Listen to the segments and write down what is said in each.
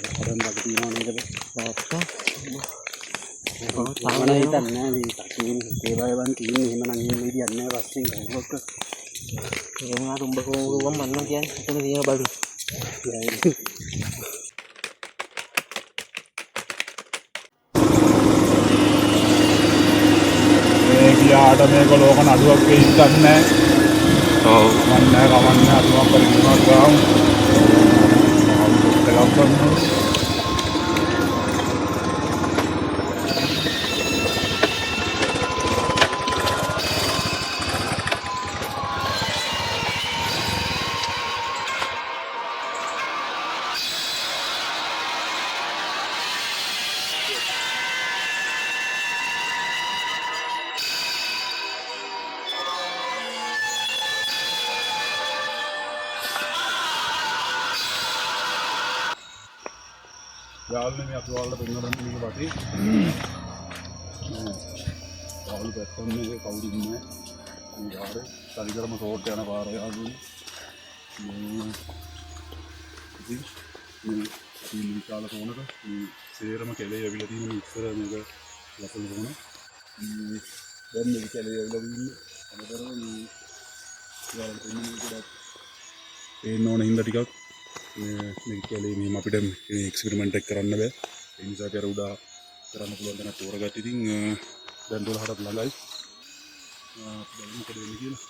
කරන් බග තියනවා නේද තාත්තා තාම හිතන්නේ නැහැ මේ කටින් ඒවයිවන් තියෙන්නේ එහෙම නම් එහෙම විදියක් නැහැ පස්සෙන් කවුරක් එහෙම උඹ කොහොමද මන්නම් කියන්නේ එතන තියෙන බඩු මේ ගියාට මේක ලෝක නඩුවක් වෙයි දන්නේ ඔව් නැහැ කමන්නේ අතුවක් පරිගුණා ගාමු ආවුත් ගන්න යාළුවනේ මේ අතුවාලට පෙන්නන මේක වටේ යාළු පැත්තම මේ කවුරු ඉන්නේ මේ පාරේ සරිකරම සෝට් යන පාර යාළුවනේ මේ ඉතින් විශාල සෝනක මේ සේරම කැලේ ඇවිල්ලා තියෙන මේ ඉස්සර මේක ලසල සෝන දැන් මේ කැලේ ඇවිල්ලා ඉන්නේ අමතරව මේ යාළුවෝ දෙන්නේ ගොඩක් පේන්න ඕන හින්දා ටිකක් මේ කැලේ මෙහෙම අපිට මේ එක්ස්පෙරිමන්ට් එක කරන්න බෑ ඒ නිසා අපි අර උඩා කරන්න පුළුවන් තැනක් තෝරගත්ත ඉතින් දැන් 12ට ළඟයි බලමු මොකද වෙන්නේ කියලා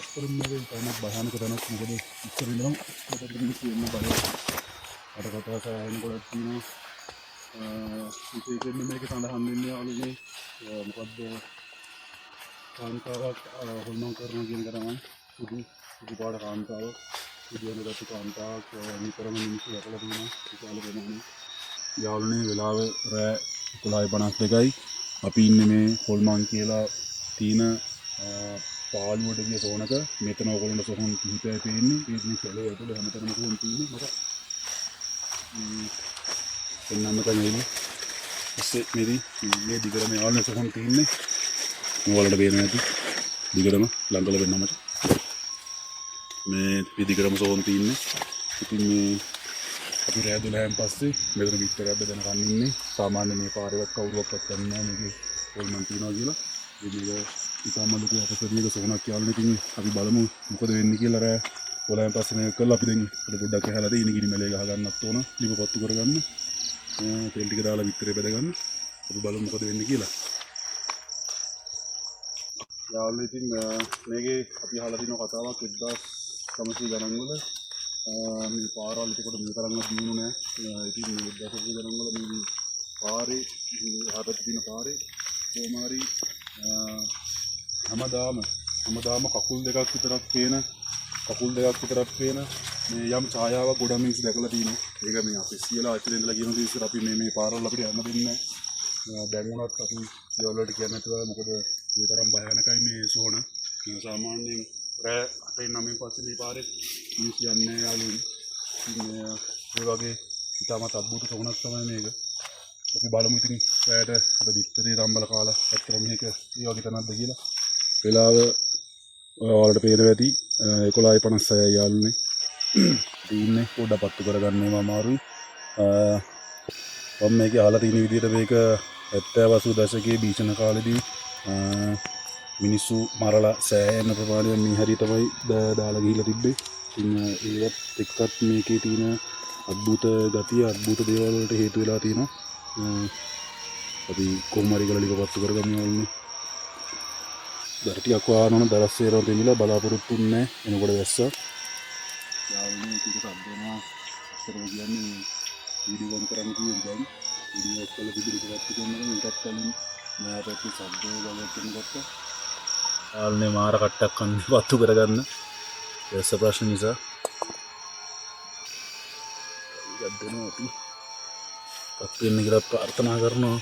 අත්තරම මේ තමයි බහනක තැනක් මොකද ඉස්සර ඉඳන් මට කියන්න බෑ අර කතා කරගෙන ගොඩක් තියෙනවා විශේෂයෙන්ම මේක සඳහන් වෙන්නේ අලුනේ මොකද්ද කාන්තාවක් හොල්මන් කරනවා කියන එක තමයි සුදු පාට කාන්තාවක් විද්‍යාලයට කාන්තාවක් නිතරම මිනිස්සු දැකලා තියෙනවා විශාල ප්‍රමාණයක් යාළුවනේ වෙලාව රෑ 11:52යි අපි ඉන්නේ මේ හොල්මන් කියලා තියෙන පාළුවට ගිය සෝනක මෙතන ඔයගොල්ලන්ට සොහොන් කිහිපයක් පේන්නේ ඒ මේ කැලේ ඇතුලේ හැමතැනම සොහොන් තියෙන්නේ මට එන්නම තමයි ඉස්සේ මේ දිගටම යාළුවනේ සොහොන් තියෙන්නේ ඔයාලට පේන්නේ නැති දිගටම ළඟල වෙන්නම මේ විදිකරම සෝන් තියන්නේ ඉතින් මේ අපි රෑ 12න් පස්සේ මෙතන විතරක් බෙදනකන් ඉන්නේ සාමාන්‍ය මේ පාරේවත් කවුරුවක්වත් දන්නේ නැහැ මේකේ හොල්මන් තියනවා කියලා මේක ඉතාම ලොකු අපසරියක සෝනක් යාළුවනේ ඉතින් අපි බලමු මොකද වෙන්නේ කියලා රෑ 12න් පස්සේ මේක කළා අපි දැන් පොඩ්ඩක් ඇහැලා දෙන්න ගිනි මෙලේ ගහ ගන්නත් ඕන ලිප පත්තු කරගන්න තෙල් ටික දාලා විතරේ බෙද ගන්න අපි බලමු මොකද වෙන්නේ කියලා යාළුවනේ ඉතින් මේකේ අපි අහලා තියෙන කතාවක් 1900 ගණන් වල මේ පාරවල් එතකොට මේ තරම්වත් දියුණු නැහැ. ඉතින් මේ 1900 ගණන් වල මේ පාරේ ආපත් තියෙන පාරේ කොමාරි හැමදාම කකුල් දෙකක් විතරක් පේන මේ යම් ඡායාවක් ගොඩක් මිනිස්සු දැකලා තියෙනවා. ඒක මේ අපේ සියලා ඇතුලේ ඉඳලා කියන දේ ඉස්සර අපි මේ පාරවල් අපිට යන්න දෙන්නේ නැහැ. දැන් වුණත් අපි ඒවල වලට කියන්නේ නැතුව මොකද මේ තරම් භයානකයි මේ සෝන. සාමාන්‍යයෙන් රෑ 8-9 පස්සේ මේ පාරේ මිනිස්සු යන්නේ යාළුවනේ. මේ වගේ ඉතාමත් අద్භූත සෝනක් තමයි මේක. අපි බලමු ඉතින් රෑට අද විස්තරේ රම්බල කාලා ඇත්තටම මේක ඒ වගේ තැනක්ද කියලා. වෙලාව ඔයාලට පේනවා ඇති 11:56යි යාළුවනේ. ඉන්නේ පොඩ්ඩක් පත්තු කරගන්නේම අමාරුයි. මම මේක අහලා තියෙන විදිහට මේක 70-80 දශකයේ භීෂණ කාලෙදී මිනිස්සු මරලා සෑහෙන ප්‍රමාණයක් මේ හරිය තමයි දාලා ගිහිල්ලා තිබ්බේ. ඉතින් ඒවත් එක්කත් මේකේ තියෙන අద్భుත ගතිය අద్భుත දේවල් වලට හේතු වෙලා තියෙනවා. අපි කොහොම හරි ගලලික පත්තු කරගන්න ඕනේ. දරටියක් වාහනවන දරස් සේරම දෙමිලා බලාපොරොත්තු වෙන්නේ එනකොට වැස්සා. යාළුවනේ ටික සම්බන්ධනවා. අස්සරව කියන්නේ වීඩියෝ ගන්න කරන්න කිව්වොත් දැන් වීඩියෝ එකල පිළිගිරවත් කියනවා මේකත් කලින් මෑතට සබ්බේ ගලක් කෙනගත්තා. යාළුවනේ මාර කට්ටක් කන්න පත්තු කරගන්න. වැස්ස ප්‍රශ්න නිසා. එකක් දෙනවා අපි. පත්තු වෙන්න කියලා ප්‍රාර්ථනා කරනවා.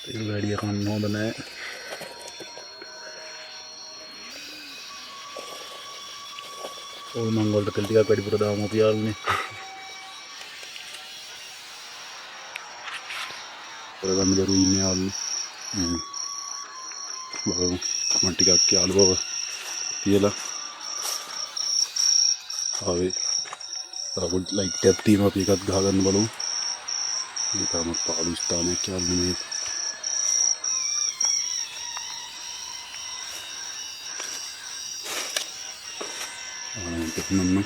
තෙල් වැඩිය කන්න හොඳ නැහැ. ඔය මං වලට තෙල් ටිකක් වැඩිපුර දාමු අපි යාළුවනේ. කරගන්න බැරුව ඉන්නේ යාළුවනේ. බලමු මම ටිකක් යාළු බව කියලා ආවේ. පොඩි ලයිට් එකක් තියෙනවා අපි එකක් ගහගන්න බලමු. මේ තාමත් පාළු ස්ථානයක් යාළුවනේ. Teman-teman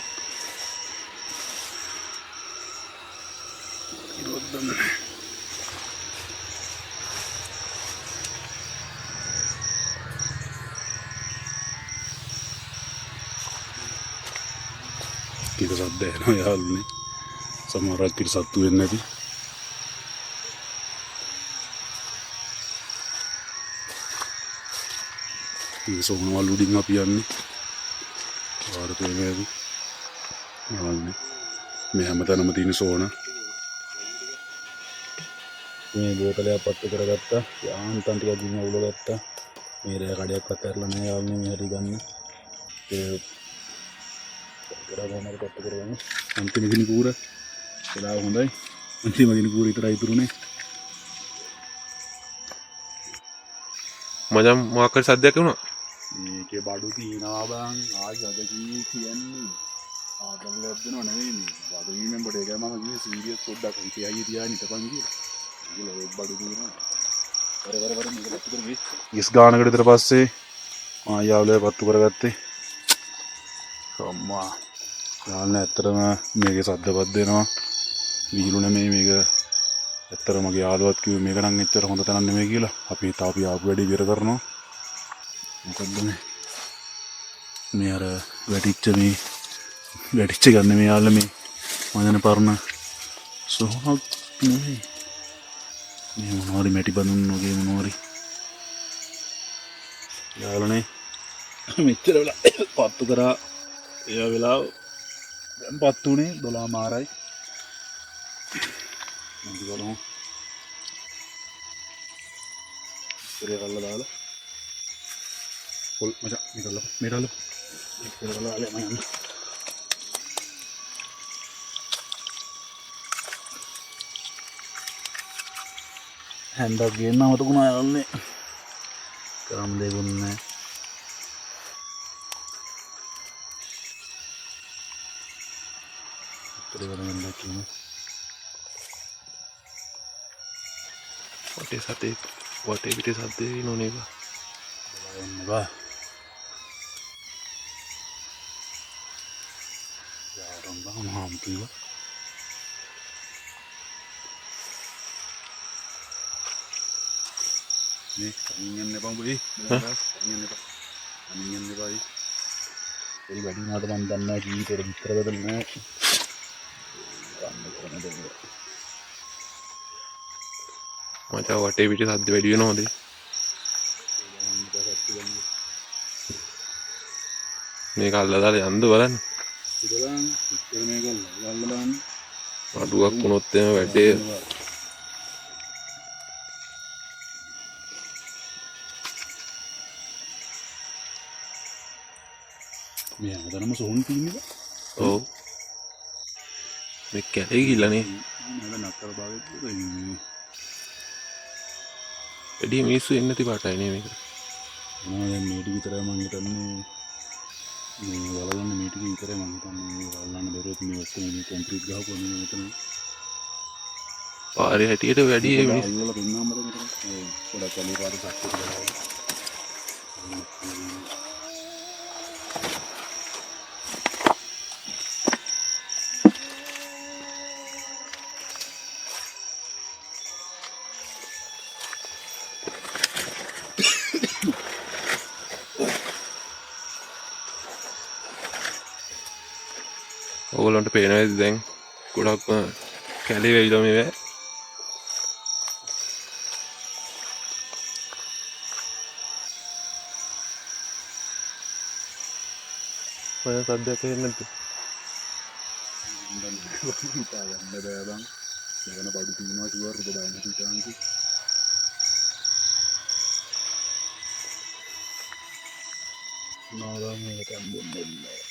kita sadar ya hal ini sama rakir satu yang nanti ini soalnya malu di ngapian nih ada tuh yang itu hal ini mehamatan nama ini soalnya ini botolnya apa tuh kata ya antan tiga dunia udah kata mere kadek katerla නේ යාළුවනේ මේ හරි ගන්න ඒ කරා ගමර කට කරගන්න අන්තිම ගිනි කූර වෙලාව හොඳයි අන්තිම ගිනි කූර විතරයි ඉතුරුනේ මචං මොකක් හරි සද්දයක් වුණා මේකේ බඩු තියනවා බං ආයි අද කියන්නේ ආදල් ලැබෙනව නෙවෙයි මේ බඩු වීමෙන් බඩ එක මම කිව්වේ සීරියස් පොඩ්ඩක් හිතේ අයිය තියාගෙන ඉතපන් කියලා ඒක බඩු තියනවා වර මේක පත්තු කරගිස් ඉස් ගානකට විතර පස්සේ ආයාවලේ පත්තු කරගත්තේ අම්මා යාළුවනේ ඇත්තටම මේකේ සද්දපත් දෙනවා විහිළු නෙමෙයි මේක ඇත්තටම මගේ යාළුවත් කිව්වේ මේක නම් එච්චර හොඳ තැනක් නෙමෙයි කියලා අපි තාපි ආපු වැඩි ඉවර කරනවා මොකද්ද මේ අර වැටිච්ච ගන්න මේ යාළුවා මේ මම දැන් පරණ සෝහක් නෙමෙයි මේ මොනවාරි මැටි බඳුන් වගේ මොනවාරි යාළුවනේ මෙච්චර වෙලා පත්තු කරා ඒ වෙලාව දැන් පත්තු උනේ 12 මාරයි මම බලමු ඉතින් කල්ලා දාලා පොල් මචං මේ කල්ලා දාලා මම හැන්දක් ගේන්න අමතකුණා යාළුවනේ කරම් දෙකුත් නැහැ ඉතින් කරගෙන දැක්කම වටේ පිටේ සද්දේ නෝනේ බා බලන්න බා යාරම් බං මම කිව්වා nih keringan nih bang boy keringan nih pak keringan nih boy jadi badi nada mandan lagi terus terbedelnya මචං වටේ පිටේ සද්ද වැඩි වෙනව හොඳේ මේක අල්ලලා දාලා යන්න බලන්න ඉතින් ඉතින් මේක අල්ලලා දාන්න අඩුවක් වුණොත් එම වැඩේ මේ අදනම සෝන් තියෙන්නේ ඔව් මේ කැලේ ගිහලා නේ නේද නතර භාගෙත් වෙන්නේ වැඩි මිනිස්සු එන්නේ නැති පාටයි නේ මේක මොනවා දැන් මේ ටික විතරයි මම හිතන්නේ මේ වලගන්න මේ ටික විතරයි මම හිතන්නේ මේ වලගන්න බැරුව තියෙන ඔක්කොම මේ කොන්ක්‍රීට් ගහපුවා නේ මෙතන පාරේ හැටියට වැඩි මිනිස්සු අල්ලලා පෙන්නාම මෙතන පොඩක් කලේ පාරේ සක්කේ ගහලා ඕගොල්ලන්ට පේනවද දැන් ගොඩක් කැලේ වෙයිලා මේ ඔය සද්දයක් එන්නේ නැද්ද ගන්න බෑ බං මෙතන බඩු තියනවා ෂුවර් උඩ බෑ නැති chance නාගම් මේක දෙන්නේ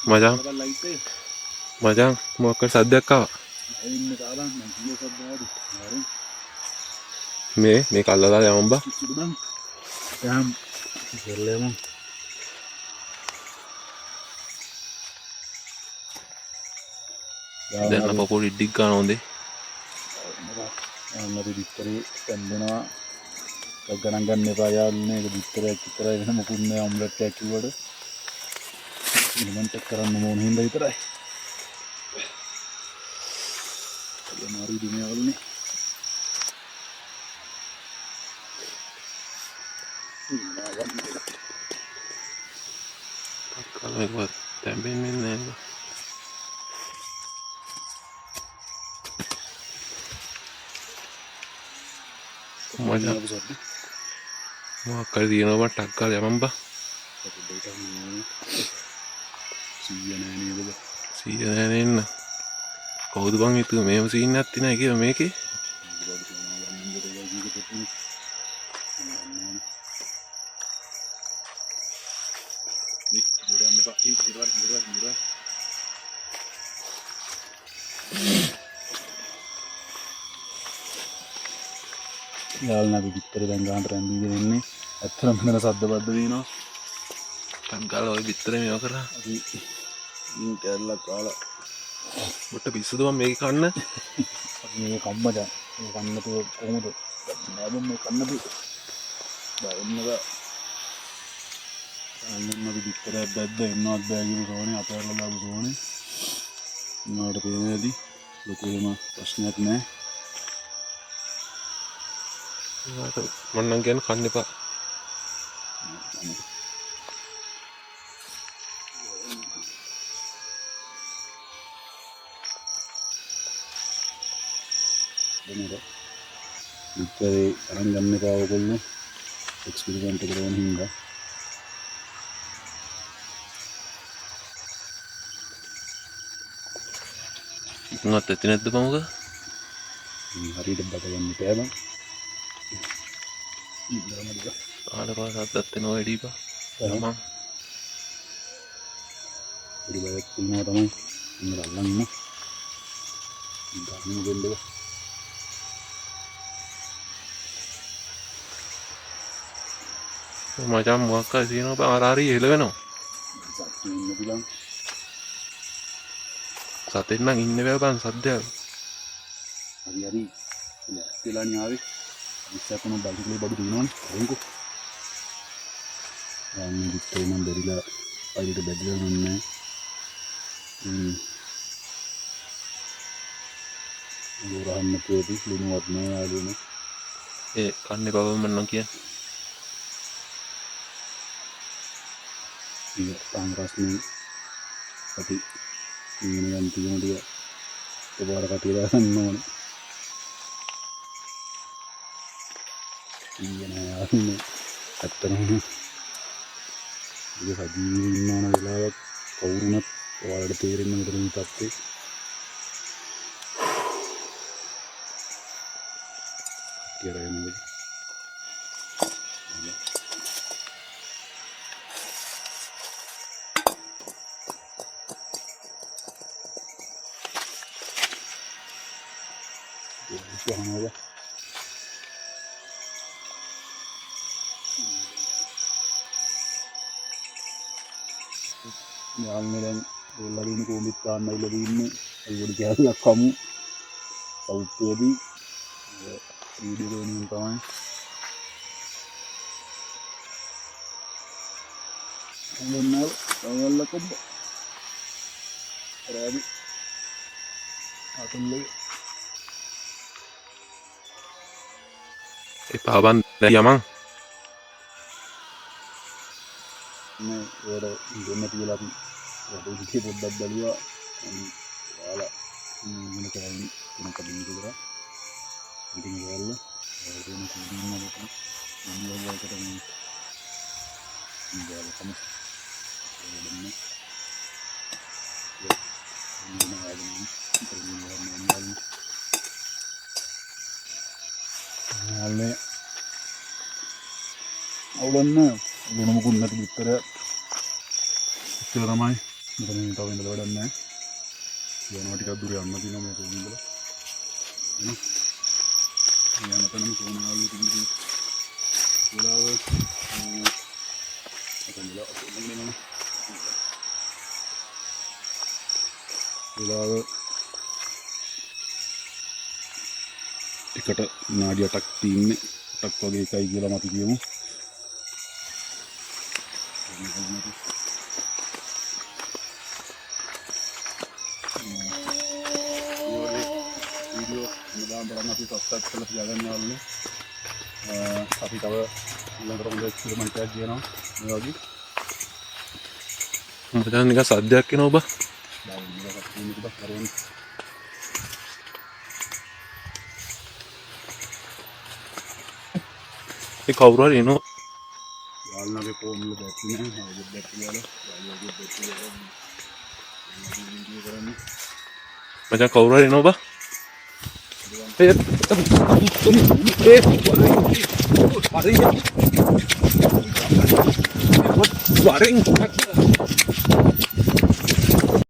මචං මචං මොකක් සද්දයක් ආවා මේ කල්ලලා යමන් බා දැන් පොපු ඉඩික් ගන්න හොඳේ විතරේ තැන්දෙනවා ගණන් ගන්න එපා යාළුවනේ ඒක විතරයක් විතරයි වෙන මොකුත් නෑ ඔම්ලට් එකක් කිව්වට ඉන්වෙන්ට් කරන්න ඕන හින්දා විතරයි මාරු දිනේ යාළුවනේ කලවත් තැම්බෙන්නේ නැහැ මචං මොකක් හරි තියෙනවා බං ටක් ගාලා යමන් බා සීය නෑ නෙන්න කවුද බං හිතුව මේව සීන් එකක් තියෙනවා කියලා මේකේ යාළුවනේ විතර දැන් ගන්නට රැඳීගෙන ඉන්නේ ඇත්තටම මෙතන සද්ද බද්ද දිනවා ටක් ගාලා ඔය විතරේ මේව කරා අපි කැල්ලක් කාලා බොට පිස්සුද බං මේක කන්න අපි මේ කම්මජා මේ කන්නතු කොහොමද නෑ බම් මේ කන්නතු බයින්නක අන්නම අපි විතරක් දැද්ද එන්නවත් බෑ කිව්ව සෝනේ අපේරලා දාපු සෝනේ උනාට තේරෙන්නේ ලොකු එහෙම ප්‍රශ්නයක් නෑ මන්නම් කියන්නේ කන්න එපා විතරේ අරන් ගන්න එපා ඔයගොල්ලෝ එක්ස්පෙරිමන්ට් එක කරන හින්දා මොනවද ඇති නැද්ද බං ඔක හරියට බඩ ගන්න බෑ බං ආල පාසත් දෙනවා වැඩි බා මම පොඩි බයක් තියෙනවා තමයි ඉන්න අල්ලන්න ගන්න දෙන්න මචං මොකක් හරි තියෙනවා බං අර හරිය හෙල වෙනවා සත්තු ඉන්න පුළුවන් සතෙන් නම් ඉන්න බෑ බං සද්දයක් හරි වෙලා න්යාවේ ඉස්සතම බල්ටිලේ බඩු දිනවනේ එන්කෝ යන්නේ විතරේ නම් බැරිලා අයියට බැදලා නන්නේ ගෝරහන්න පොඩි ලිනුවත් නෑ ආලුනේ ඒ කන්නේ බව මන්නම් කියන්නේ ඉතින් තාංගරස්නේ අපි ඉගෙන ගන්න තියෙන ටික එකපාර කටිය දාන්න ඕනේ ඉගෙන යන්නේ ඇත්තටම ඉතින් සජීවී ඉන්නවන වෙලාවක් කවුරුනත් ඔයාලට තේරෙන්න මෙතන මේ තත්ත්වේ කියලා එන්නේ Jangan dan lagi ini komit tanah lagi ini lagi jalan kamu tahu tadi video ini kawan benar awal lakukan berani atau lagi පාබන් යමන් මේ වල දෙන්න තියලා අපි වැඩි කිසි පොඩ්ඩක් බැලුවා ඔයාලා මොන කරන්නේ මොන කදින් කියලා ඉතින් ඔයාලා වෙන කදින් මොකද මොනවා වලකට මේ ඉතින් තමයි අවුලන්න ලුණු මුකුත් නැති විතර ඉතල තමයි මෙතන තව ඉඳලා වැඩක් නැහැ. යනවා ටිකක් දුර යන්න තියෙනවා මේක ඉඳලා. යන තැනම සෝනාවල් තියෙනවා. වෙලාව වෙලාව එකට නාඩි 8ක් තියෙන්නේ 8ක් වගේ එකයි කියලා අපි කියමු. වීඩියෝ නිදාන් බලන්න අපි සබ්ස්ක්‍රයිබ් කරලා තියාගන්න ඕනේ. අපි තව ඊළඟට හොඳ එක්ස්පෙරිමන්ට් එකක් කරනවා මේ වගේ. මචං නිකන් සද්දයක් එනවා ඔබ. ඒ කවුරු හරි එනවා. යාළුවගේ ෆෝන් වල බැටරි නැහැ. හරියට බැටරි වල යාළුවගේ බැටරි වල වීඩියෝ කරන්නේ. මචං කවුරු හරි එනවා ඔබ. Waring.